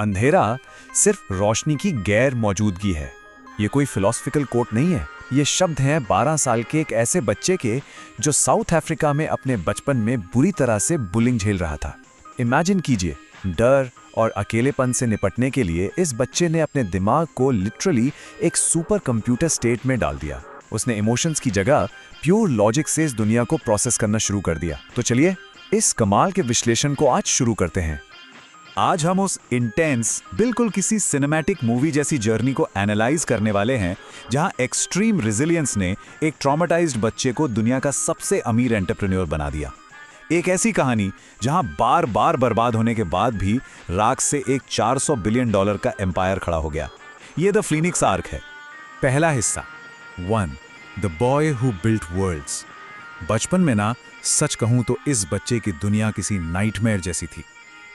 अंधेरा सिर्फ रोशनी की गैर मौजूदगी है। ये कोई फिलोसफिकल कोट नहीं है, ये शब्द हैं 12 साल के एक ऐसे बच्चे के जो साउथ अफ्रीका में अपने बचपन में बुरी तरह से बुलिंग झेल रहा था। इमेजिन कीजिए, डर और अकेलेपन से निपटने के लिए इस बच्चे ने अपने दिमाग को लिटरली एक सुपर कंप्यूटर स्टेट में डाल दिया। उसने इमोशंस की जगह प्योर लॉजिक से इस दुनिया को प्रोसेस करना शुरू कर दिया। तो चलिए इस कमाल के विश्लेषण को आज शुरू करते हैं। आज हम उस इंटेंस, बिल्कुल किसी सिनेमैटिक मूवी जैसी जर्नी को एनालाइज करने वाले हैं, जहां एक्सट्रीम रेजिलियंस ने एक ट्रॉमेटाइज्ड बच्चे को दुनिया का सबसे अमीर एंटरप्रेन्योर बना दिया। एक ऐसी कहानी जहां बार बार बर्बाद होने के बाद भी राख से एक $400 बिलियन का एम्पायर खड़ा हो गया। ये द फीनिक्स आर्क है। पहला हिस्सा 1. The boy who built worlds. बचपन में ना, सच कहूं तो इस बच्चे की दुनिया किसी नाइटमेयर जैसी थी।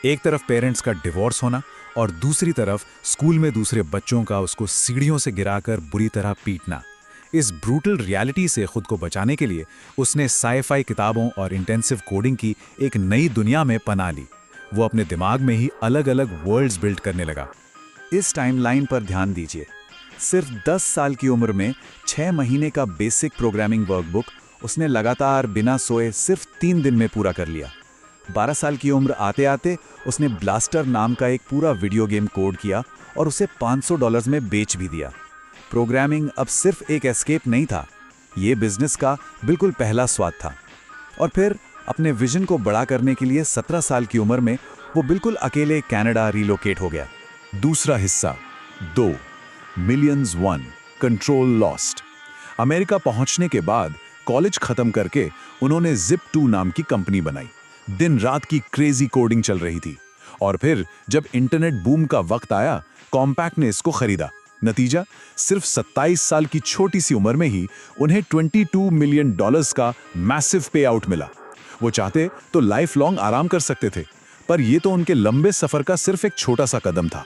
एक तरफ पेरेंट्स का डिवोर्स होना और दूसरी तरफ स्कूल में दूसरे बच्चों का उसको सीढ़ियों से गिराकर बुरी तरह पीटना। इस ब्रूटल रियलिटी से खुद को बचाने के लिए उसने साई-फाई किताबों और इंटेंसिव कोडिंग की एक नई दुनिया में पनाह ली। वो अपने दिमाग में ही अलग अलग वर्ल्ड्स बिल्ड करने लगा। इस टाइमलाइन पर ध्यान दीजिए। सिर्फ 10 साल की उम्र में 6 महीने का बेसिक प्रोग्रामिंग वर्कबुक उसने लगातार बिना सोए सिर्फ 3 दिन में पूरा कर लिया। 12 साल की उम्र आते आते उसने ब्लास्टर नाम का एक पूरा वीडियो गेम कोड किया और उसे $500 में बेच भी दिया। प्रोग्रामिंग अब सिर्फ एक एस्केप नहीं था, ये बिजनेस का बिल्कुल पहला स्वाद था। और फिर अपने विजन को बड़ा करने के लिए 17 साल की उम्र में वो बिल्कुल अकेले कनाडा रिलोकेट हो गया। दूसरा हिस्सा 2. Millions one, control lost. America पहुंचने के बाद कॉलेज खत्म करके उन्होंने Zip2 नाम की कंपनी बनाई। दिन रात की क्रेजी कोडिंग चल रही थी। और फिर जब इंटरनेट बूम का वक्त आया, कॉम्पैक्ट ने इसको खरीदा। नतीजा, सिर्फ 27 साल की छोटी सी उम्र में ही उन्हें $22 मिलियन का मैसिव पे आउट मिला। वो चाहते तो लाइफ लॉन्ग आराम कर सकते थे, पर यह तो उनके लंबे सफर का सिर्फ एक छोटा सा कदम था।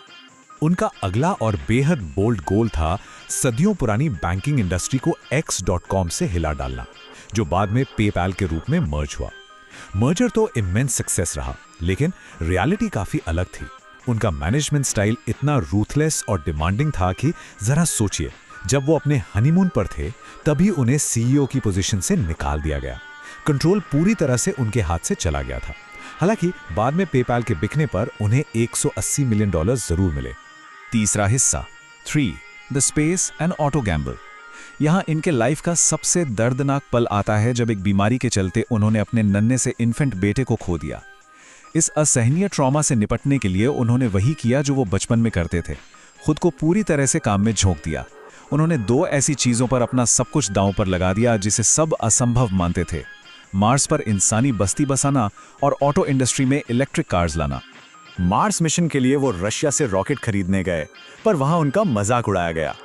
उनका अगला और बेहद बोल्ड गोल था सदियों पुरानी बैंकिंग इंडस्ट्री को X.com से हिला डालना, जो बाद में पेपैल के रूप में मर्ज हुआ। मर्जर तो इमेंस सक्सेस रहा, लेकिन रियलिटी काफी अलग थी। उनका मैनेजमेंट स्टाइल इतना रूथलेस और डिमांडिंग था कि जरा सोचिए, जब वो अपने हनीमून पर थे तभी उन्हें सीईओ की पोजीशन से निकाल दिया गया। कंट्रोल पूरी तरह से उनके हाथ से चला गया था। हालांकि बाद में पेपैल के बिकने पर उन्हें $180 मिलियन जरूर मिले। तीसरा हिस्सा 3. The space and auto Gamble. यहाँ इनके लाइफ का सबसे दर्दनाक पल आता है जब एक बीमारी के चलते उन्होंने अपने नन्हे से इन्फेंट बेटे को खो दिया। इस असहनीय ट्रॉमा से निपटने के लिए उन्होंने वही किया जो वो बचपन में करते थे, खुद को पूरी तरह से काम में झोंक दिया। उन्होंने 2 ऐसी चीजों पर अपना सब कुछ दांव पर लगा दिया जिसे सब असंभव मानते थे: मार्स पर इंसानी बस्ती बसाना और ऑटो इंडस्ट्री में इलेक्ट्रिक कार्स लाना। मार्स मिशन के लिए वो रशिया से रॉकेट खरीदने गए, पर वहां उनका मजाक उड़ाया गया।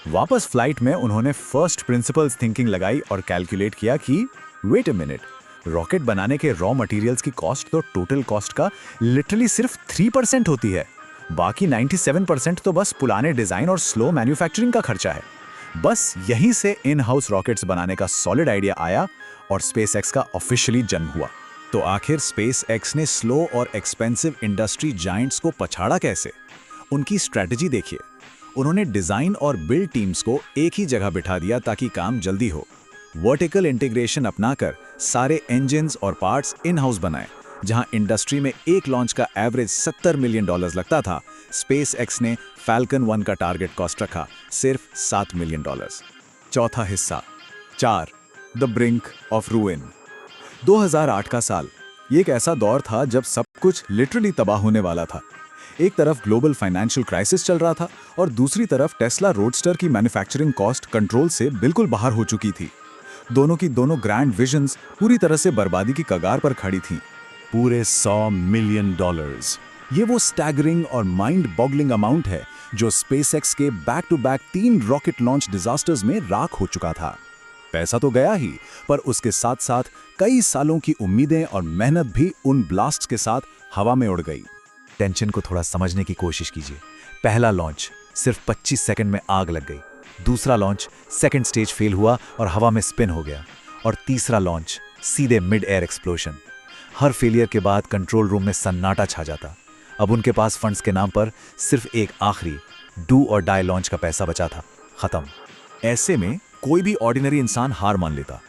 वापस फ्लाइट में उन्होंने फर्स्ट प्रिंसिपल्स थिंकिंग लगाई और कैलकुलेट किया कि वेट अ मिनट, रॉकेट बनाने के रॉ मटेरियल्स की कॉस्ट तो टोटल कॉस्ट का लिटरली सिर्फ 3% होती है। बाकी 97% तो बस पुराने डिजाइन और स्लो मैन्युफैक्चरिंग का खर्चा है। बस यहीं से इन हाउस रॉकेट्स बनाने का सॉलिड आइडिया आया और स्पेसएक्स का ऑफिशियली जन्म हुआ। तो आखिर स्पेसएक्स ने स्लो और एक्सपेंसिव इंडस्ट्री जायंट्स को पछाड़ा कैसे? उनकी स्ट्रेटजी देखिए। उन्होंने डिजाइन और बिल्ड टीम्स को एक ही जगह बिठा दिया ताकि काम जल्दी हो। वर्टिकल इंटीग्रेशन अपनाकर सारे इंजन्स और पार्ट्स इन हाउस बनाए। जहां इंडस्ट्री में एक लॉन्च का एवरेज $70 मिलियन लगता था, स्पेसएक्स ने फैल्कन 1 का टारगेट कॉस्ट रखा सिर्फ $7 मिलियन। चौथा हिस्सा 4. The brink of रूइन। 2008 का साल, ये एक ऐसा दौर था जब सब कुछ लिटरली तबाह होने वाला था। एक तरफ ग्लोबल फाइनेंशियल क्राइसिस चल रहा था और दूसरी तरफ टेस्ला रोडस्टर की मैन्युफैक्चरिंग कॉस्ट कंट्रोल से बिल्कुल बाहर हो चुकी थी। दोनों की दोनों ग्रैंड विजन्स पूरी तरह से बर्बादी की कगार पर खड़ी थीं। पूरे $100 मिलियन। ये वो स्टैगरिंग और माइंड बॉगलिंग अमाउंट है जो स्पेसएक्स के back to back 3 rocket launch disasters में राख हो चुका था। पैसा तो गया ही, पर उसके साथ साथ कई सालों की उम्मीदें और मेहनत भी उन ब्लास्ट्स के साथ हवा में उड़ गई। टेंशन को थोड़ा समझने की कोशिश कीजिए। पहला लॉन्च, सिर्फ 25 सेकंड में आग लग गई। दूसरा लॉन्च, सेकंड स्टेज फेल हुआ और हवा में स्पिन हो गया। और तीसरा लॉन्च, सीधे मिड एयर एक्सप्लोजन। हर फेलियर के बाद कंट्रोल रूम में सन्नाटा छा जाता। अब उनके पास फंड्स के नाम पर सिर्फ एक आखिरी डू और डाई लॉन्च का पैसा बचा था। खत्म। ऐसे में कोई भी ऑर्डिनरी इंसान हार मान लेता,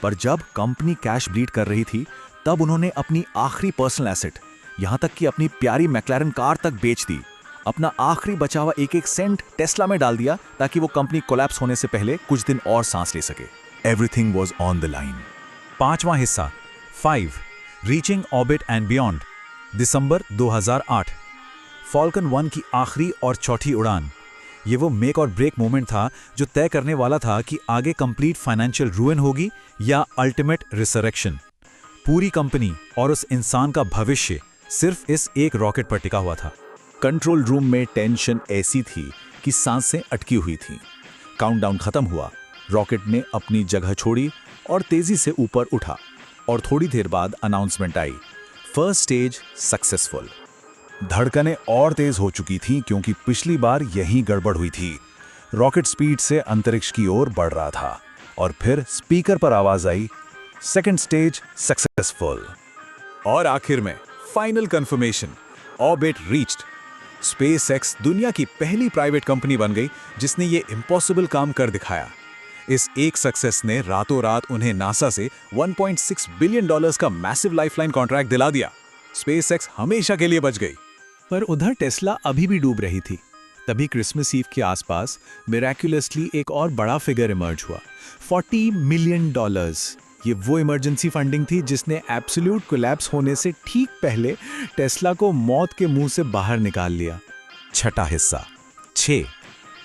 पर जब कंपनी कैश ब्लीड कर रही थी तब उन्होंने अपनी आखिरी पर्सनल एसेट, यहां तक कि अपनी प्यारी मैक्लारन कार तक बेच दी। अपना आखिरी बचा हुआ एक एक सेंट टेस्ला में डाल दिया ताकि वो कंपनी कोलैप्स होने से पहले कुछ दिन और सांस ले सके। Everything was on the line. 5वां हिस्सा 5 रीचिंग ऑर्बिट एंड बियॉन्ड, दिसंबर 2008। फॉल्कन 1 की आखिरी और चौथी उड़ान। ये वो मेक और ब्रेक मोमेंट था जो तय करने वाला था कि आगे कंप्लीट फाइनेंशियल रूइन होगी या अल्टीमेट रिसरेक्शन। पूरी कंपनी और उस इंसान का भविष्य सिर्फ इस एक रॉकेट पर टिका हुआ था। कंट्रोल रूम में टेंशन ऐसी थी कि सांसें अटकी हुई थीं। काउंटडाउन खत्म हुआ, रॉकेट ने अपनी जगह छोड़ी और तेजी से ऊपर उठा और थोड़ी देर बाद अनाउंसमेंट आई, फर्स्ट स्टेज सक्सेसफुल। धड़कनें और तेज हो चुकी थीं क्योंकि पिछली बार यही गड़बड़ हुई थी। रॉकेट स्पीड से अंतरिक्ष की ओर बढ़ रहा था और फिर स्पीकर पर आवाज आई, सेकंड स्टेज सक्सेसफुल। और आखिर में final confirmation, orbit reached. SpaceX दुनिया की पहली प्राइवेट कंपनी बन गई जिसने ये इम्पॉसिबल काम कर दिखाया। इस एक सक्सेस ने रातों रात उन्हें नासा से $1.6 बिलियन का मैसिव लाइफलाइन कॉन्ट्रैक्ट दिला दिया। स्पेसएक्स हमेशा के लिए बच गई। पर उधर टेस्ला अभी भी डूब रही थी। तभी क्रिसमस ईव के आसपास मिरेक्युलसली एक और बड़ा फिगर इमर्ज हुआ, $40 मिलियन। ये वो इमरजेंसी फंडिंग थी जिसने एब्सोल्यूट कोलैप्स होने से ठीक पहले टेस्ला को मौत के मुंह से बाहर निकाल लिया। छठा हिस्सा 6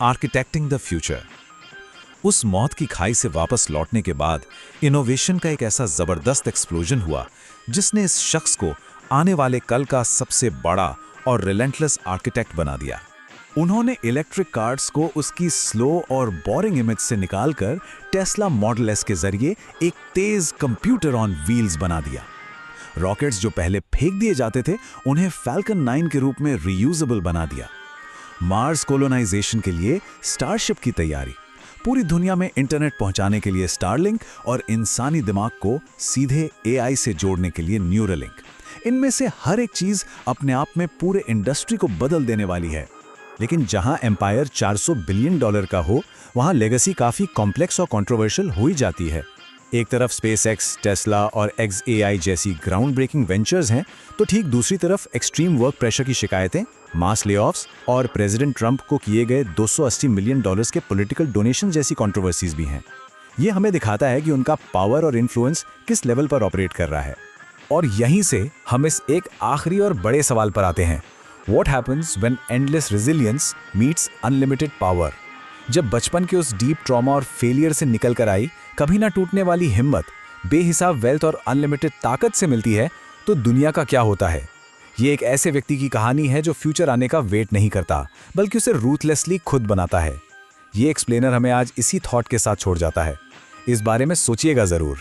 आर्किटेक्टिंग द फ्यूचर। उस मौत की खाई से वापस लौटने के बाद इनोवेशन का एक ऐसा जबरदस्त एक्सप्लोजन हुआ जिसने इस शख्स को आने वाले कल का सबसे बड़ा और रिलेंटलेस आर्किटेक्ट बना दिया। उन्होंने इलेक्ट्रिक कार्स को उसकी स्लो और बोरिंग इमेज से निकालकर टेस्ला मॉडल एस के जरिए एक तेज कंप्यूटर ऑन व्हील्स बना दिया। रॉकेट्स जो पहले फेंक दिए जाते थे उन्हें फैल्कन 9 के रूप में रीयूजेबल बना दिया। मार्स कोलोनाइजेशन के लिए स्टारशिप की तैयारी, पूरी दुनिया में इंटरनेट पहुंचाने के लिए स्टारलिंक और इंसानी दिमाग को सीधे एआई से जोड़ने के लिए न्यूरालिंक। इनमें से हर एक चीज अपने आप में पूरे इंडस्ट्री को बदल देने वाली है। लेकिन जहां एम्पायर $400 बिलियन का हो, वहां लेगेसी काफी कॉम्प्लेक्स और कंट्रोवर्शियल हो ही जाती है। एक तरफ स्पेसएक्स, टेस्ला और XAI जैसी ग्राउंड ब्रेकिंग वेंचर्स हैं, तो ठीक दूसरी तरफ एक्सट्रीम वर्क प्रेशर की शिकायतें, मास लेऑफ्स और प्रेसिडेंट ट्रंप को किए गए $280 मिलियन के पॉलिटिकल डोनेशन जैसी कंट्रोवर्सीज भी हैं। ये हमें दिखाता है कि उनका पावर और इन्फ्लुएंस किस लेवल पर ऑपरेट कर रहा है। और यहीं से हम इस एक आखिरी और बड़े सवाल पर आते हैं, What happens when endless resilience meets unlimited power? जब बचपन के उस डीप ट्रॉमा और फेलियर से निकल कर आई कभी ना टूटने वाली हिम्मत, बेहिसाब वेल्थ और अनलिमिटेड ताकत से मिलती है, तो दुनिया का क्या होता है? ये एक ऐसे व्यक्ति की कहानी है जो फ्यूचर आने का वेट नहीं करता, बल्कि उसे रूथलेसली खुद बनाता है। ये एक्सप्लेनर हमें आज इसी थॉट के साथ छोड़ जाता है। इस बारे में सोचिएगा जरूर।